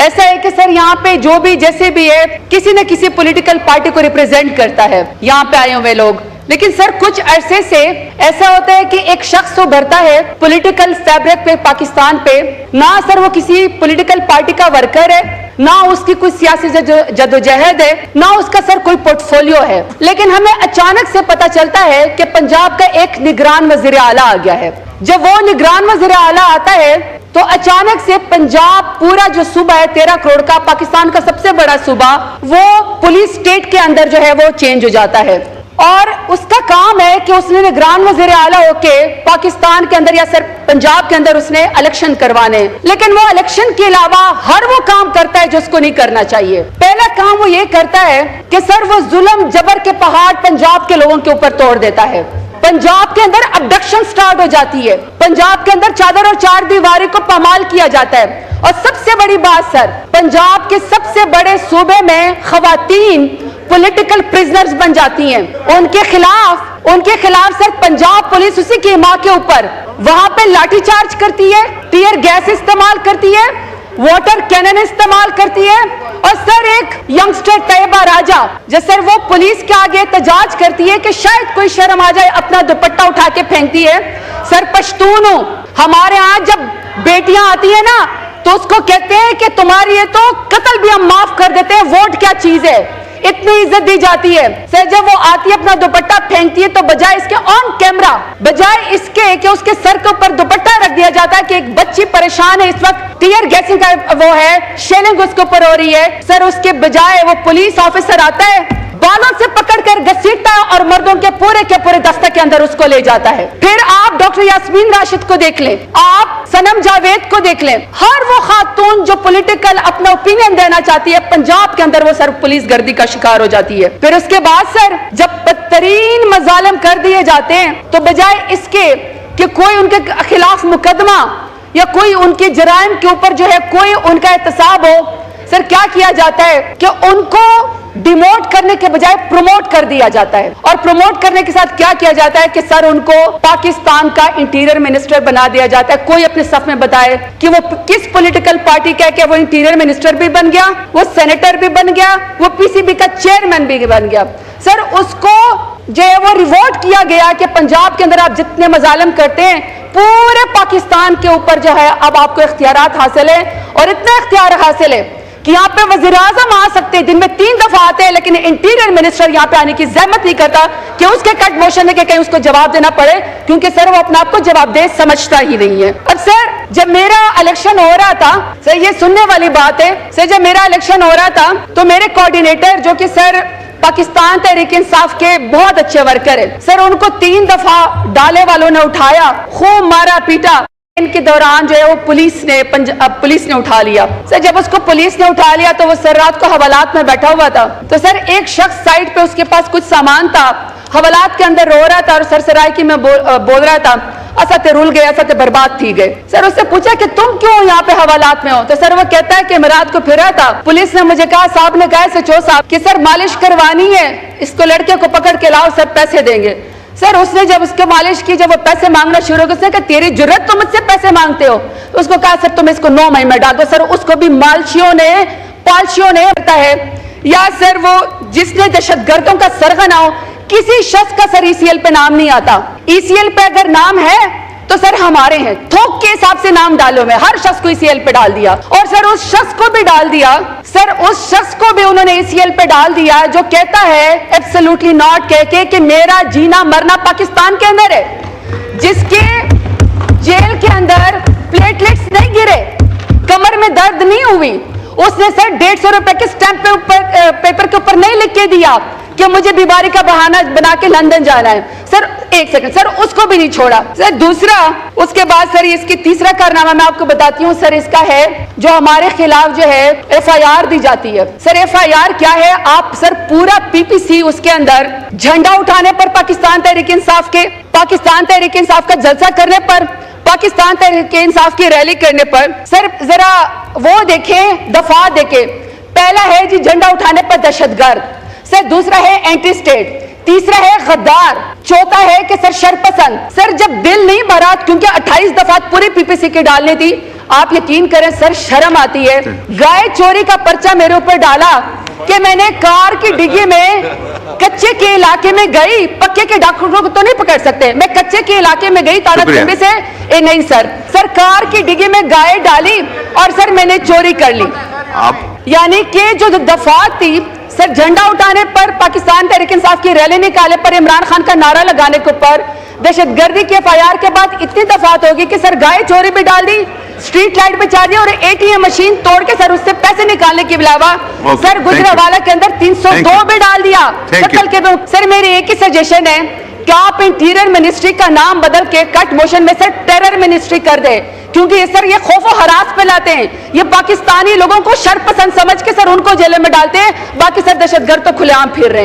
ऐसा है कि सर यहाँ पे जो भी जैसे भी है किसी न किसी पॉलिटिकल पार्टी को रिप्रेजेंट करता है यहाँ पे आए हुए लोग। लेकिन सर कुछ अरसे से ऐसा होता है कि एक शख्स उभरता है पॉलिटिकल फैब्रिक पे पाकिस्तान पे, ना सर वो किसी पॉलिटिकल पार्टी का वर्कर है, ना उसकी कोई सियासी जदोजहद है, ना उसका सर कोई पोर्टफोलियो है। लेकिन हमें अचानक से पता चलता है कि पंजाब का एक निगरान वजीर आला आ गया है। जब वो निगरान वजीर आला आता है तो अचानक से पंजाब पूरा जो सूबा है 13 करोड़ का, पाकिस्तान का सबसे बड़ा सूबा, वो पुलिस स्टेट के अंदर जो है वो चेंज हो जाता है। और उसका काम है कि उसने निगरान वजीर आला होके पाकिस्तान के अंदर या सर पंजाब के अंदर उसने इलेक्शन करवाने, लेकिन वो इलेक्शन के अलावा हर वो काम करता है जो उसको नहीं करना चाहिए। पहला काम वो ये करता है कि सर वो जुल्म जबर के पहाड़ पंजाब के लोगों के ऊपर तोड़ देता है। पंजाब के अंदर अबडक्शन स्टार्ट हो जाती है, पंजाब के अंदर चादर और चार दीवारी को पामाल किया जाता है। और सबसे बड़ी बात सर, पंजाब के सबसे बड़े सूबे में खवातीन पॉलिटिकल प्रिजनर्स बन जाती हैं। उनके खिलाफ सर पंजाब पुलिस उसी की मां के ऊपर वहां पे लाठीचार्ज करती है, टीयर गैस इस्तेमाल करती है, वाटर कैनन इस्तेमाल करती है। और सर एक यंगस्टर तैयबा राजा जो सर वो पुलिस के आगे एहतजाज करती है कि शायद कोई शर्म आ जाए, अपना दुपट्टा उठा के फेंकती है। सर पश्तून हो, हमारे यहाँ जब बेटियां आती है ना तो उसको कहते हैं कि तुम्हारी ये तो कत्ल भी हम माफ कर देते हैं, वोट क्या चीज है, इतनी इज्जत दी जाती है। सर जब वो आती है अपना दुपट्टा फेंकती है तो बजाय इसके ऑन कैमरा, बजाय इसके कि उसके सर के ऊपर दुपट्टा रख दिया जाता है कि एक बच्ची परेशान है, इस वक्त टीयर गैसिंग का वो है, शेलिंग उसके ऊपर हो रही है, सर उसके बजाय वो पुलिस ऑफिसर आता है, बालों से पकड़कर घसीटता है और मर्दों के पूरे दस्ते के अंदर उसको ले जाता है। फिर आप डॉक्टर यास्मीन राशिद को देख लें, आप सनम जावेद को देख लें, हर वो खातून जो पॉलिटिकल अपना ओपिनियन देना चाहती है पंजाब के अंदर वो सर पुलिस गर्दी का शिकार हो जाती है। फिर उसके बाद सर जब बदतरीन मजालिम कर दिए जाते हैं तो बजाय इसके कि कोई उनके खिलाफ मुकदमा या कोई उनके जराइम के ऊपर जो है कोई उनका एहतसाब हो, सर क्या किया जाता है कि उनको डिमोट करने के बजाय प्रमोट कर दिया जाता है। और प्रमोट करने के साथ क्या किया जाता है कि सर उनको पाकिस्तान का इंटीरियर मिनिस्टर बना दिया जाता है। कोई अपने सफ में बताए कि वो किस पॉलिटिकल पार्टी का है, कि वो इंटीरियर मिनिस्टर भी बन गया, वो सेनेटर भी बन गया, वो पीसीबी का चेयरमैन भी बन गया। सर उसको जो है वो रिवॉर्ड किया गया कि पंजाब के अंदर आप जितने मजालिम करते हैं पूरे पाकिस्तान के ऊपर जो है अब आपको इख्तियारात हासिल है। और इतना इख्तियार हासिल है कि यहाँ पे वज़ीर आज़म आ सकते हैं, दिन में 3 दफा आते हैं, लेकिन इंटीरियर मिनिस्टर यहाँ पे आने की जहमत नहीं करता कि उसके कट मोशन है कि कहीं उसको जवाब देना पड़े, क्योंकि सर वो अपने आप को जवाबदेह समझता ही नहीं है। अब सर जब मेरा इलेक्शन हो रहा था, सर ये सुनने वाली बात है, सर जब मेरा इलेक्शन हो रहा था तो मेरे कोऑर्डिनेटर जो कि सर पाकिस्तान तहरीक इंसाफ के बहुत अच्छे वर्कर है, सर उनको 3 दफा डाले वालों ने उठाया, खूब मारा पीटा। इनके दौरान जो है वो पुलिस ने उठा लिया। सर जब उसको पुलिस ने उठा लिया तो वो सर रात को हवालात में बैठा हुआ था, तो सर एक शख्स साइड पे उसके पास कुछ सामान था, हवालात के अंदर रो रहा था और सरसराई की मैं बोल रहा था असते रुल गए, असते बर्बाद थी गए। सर उससे पूछा कि तुम क्यों यहाँ पे हवालात में हो, तो सर वो कहता है कि मैं रात को फिरा था, पुलिस ने मुझे कहा, साहब ने कहा सचो साहब कि सर मालिश करवानी है, इसको लड़के को पकड़ के लाओ, सर पैसे देंगे। सर उसने जब उसके मालिश की, जब वो पैसे मांगना शुरू हो गया, उसने कहा तेरी जरूरत तो मुझसे पैसे मांगते हो, तो उसको कहा सर तुम इसको 9 महीने में डाल दो। सर उसको भी पालशियों ने पता है, या सर वो जिसने दहशतगर्दों का सरगना हो, किसी शख्स का सर ईसीएल पे नाम नहीं आता। ईसीएल पे अगर नाम है तो सर हमारे हैं, थोक के हिसाब से नाम डालो में हर शख्स को ईसीएल पे डाल दिया। और सर उस शख्स को भी डाल दिया, सर उस शख्स को भी उन्होंने ईसीएल पे डाल दिया जो कहता है एब्सोल्युटली नॉट कह के कि मेरा जीना मरना पाकिस्तान के अंदर है, जिसके जेल के अंदर प्लेटलेट्स नहीं गिरे, कमर में दर्द नहीं हुई, उसने सर 150 रुपए के स्टैंप पेपर के ऊपर नहीं लिख के दिया कि मुझे बीमारी का बहाना बना के लंदन जाना है। सर एक सेकंड, सर उसको भी नहीं छोड़ा। सर दूसरा, उसके बाद सर इसकी तीसरा कारनामा मैं आपको बताती हूँ, सर इसका है जो हमारे खिलाफ जो है एफआईआर दी जाती है। सर एफआईआर क्या है, आप सर पूरा पीपीसी उसके अंदर झंडा उठाने पर पाकिस्तान तहरीक इंसाफ का जलसा करने पर, पाकिस्तान तहरीक इंसाफ की रैली करने पर, सर जरा वो देखें, दफा देखें। पहला है जी झंडा उठाने पर दहशतगर्द, सर दूसरा है एंटी स्टेट, तीसरा है गद्दार, चौथा है कि सर शरपसंद। सर जब दिल नहीं भरा, क्योंकि 28 दफा पूरी पीपीसी की डालनी थी, आप यकीन करें सर, शर्म आती है। गाय चोरी का पर्चा मेरे ऊपर डाला कि मैंने कार की डिग्गी में कच्चे के इलाके में गई, पक्के के डॉक्टरों को तो नहीं पकड़ सकते, मैं कच्चे के इलाके में गई तारा चंबी से। नहीं सर, कार की डिग्गी में गाय डाली और सर मैंने चोरी कर ली। यानी कि जो दफात थी सर, झंडा उठाने पर, पाकिस्तान तहरीक इंसाफ की रैली निकाले पर, इमरान खान का नारा लगाने के ऊपर, दहशतगर्दी के FIR के बाद इतनी दफात होगी कि सर गाय चोरी भी डाल दी, स्ट्रीट लाइट पे चार्ज दी और ATM मशीन तोड़ के सर उससे पैसे निकालने के अलावा सर गुजरावाला के अंदर 302 भी डाल दिया कत्ल के। सर मेरी एक ही सजेशन है कि आप इंटीरियर मिनिस्ट्री का नाम बदल के कट मोशन में सर टेरर मिनिस्ट्री कर दे, क्योंकि सर ये खौफ और हरास फैलाते हैं, ये पाकिस्तानी लोगों को शर पसंद समझ के सर उनको जेल में डालते हैं, बाकी सर दहशतगर्द तो खुलेआम फिर रहे हैं।